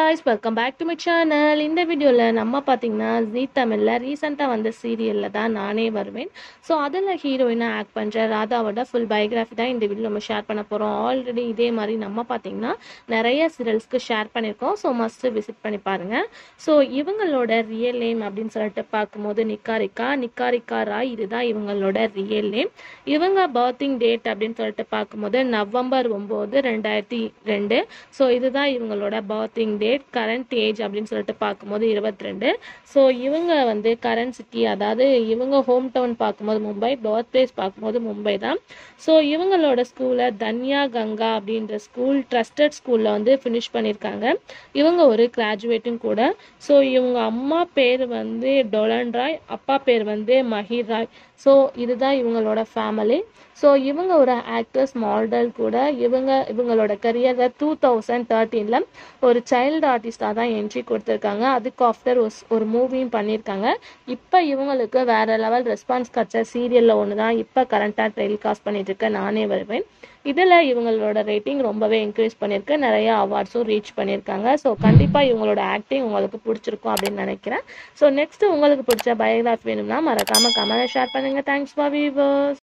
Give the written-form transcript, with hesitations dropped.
guys, welcome back to my channel. இந்த வீடியோல நம்ம பாத்தீங்கன்னா ஜீ தமிழ்ல ரீசெண்டா வந்த சீரியல்ல தான் நானே வருவேன். ஸோ அதில் ஹீரோயினா ஆக்ட் பண்ற ராதாவோட ஃபுல் பயோகிராஃபி தான் இந்த வீடியோ நம்ம ஷேர் பண்ண போறோம். ஆல்ரெடி இதே மாதிரி நம்ம பாத்தீங்கன்னா நிறைய சீரியல்ஸ்க்கு ஷேர் பண்ணியிருக்கோம். ஸோ மஸ்ட் விசிட் பண்ணி பாருங்க. ஸோ இவங்களோட ரியல் நேம் அப்படின்னு சொல்லிட்டு பார்க்கும்போது நிக்காரிகா ராய், இதுதான் இவங்களோட ரியல் நேம். இவங்க பர்த்திங் டேட் அப்படின்னு சொல்லிட்டு பார்க்கும்போது நவம்பர் 9, 2002. ஸோ இதுதான் இவங்களோட பர்த்திங் டேட். கரண்ட் ஏஜ் அப்படின்னு சொல்லிட்டு பார்க்கும்போது 22. ஸோ இவங்க வந்து கரண்ட் சிட்டி, அதாவது இவங்க ஹோம் டவுன் பார்க்கும்போது மும்பை, பர்த் பிளேஸ் பார்க்கும்போது மும்பை தான். ஸோ இவங்களோட ஸ்கூலை தன்யா கங்கா அப்படின்ற ஸ்கூல், ட்ரஸ்டட் ஸ்கூலில் வந்து ஃபினிஷ் பண்ணியிருக்காங்க. இவங்க ஒரு கிராஜுவேட்டும் கூட. ஸோ இவங்க அம்மா பேர் வந்து டொலன் ராய், அப்பா பேர் வந்து மஹீர் ராய். ஸோ இதுதான் இவங்களோட ஃபேமிலி. ஸோ இவங்க ஒரு ஆக்ட்ரஸ், மாடல் கூட. இவங்களோட கரியரில் 2013 ஒரு சைல்டு ஆர்டிஸ்டாக தான் என்ட்ரி கொடுத்துருக்காங்க. அதுக்கு ஆஃப்டர் ஒரு மூவியும் பண்ணியிருக்காங்க. இப்போ இவங்களுக்கு வேற லெவல் ரெஸ்பான்ஸ் கிடைச்ச சீரியலில் ஒன்று தான் இப்போ கரண்ட்டாக டெலிகாஸ்ட் பண்ணிட்டு இருக்க நானே வருவேன். இதில் இவங்களோட ரேட்டிங் ரொம்பவே இன்க்ரீஸ் பண்ணியிருக்கு. நிறைய அவார்ட்ஸும் ரீச் பண்ணியிருக்காங்க. ஸோ கண்டிப்பாக இவங்களோட ஆக்டிங் உங்களுக்கு பிடிச்சிருக்கும் அப்படின்னு நினைக்கிறேன். ஸோ நெக்ஸ்ட் உங்களுக்கு பிடிச்ச பயோகிராஃபி வேணும்னா மறக்காம கமெண்ட் ஷேர் பண்ணுங்க. Thanks for viewers.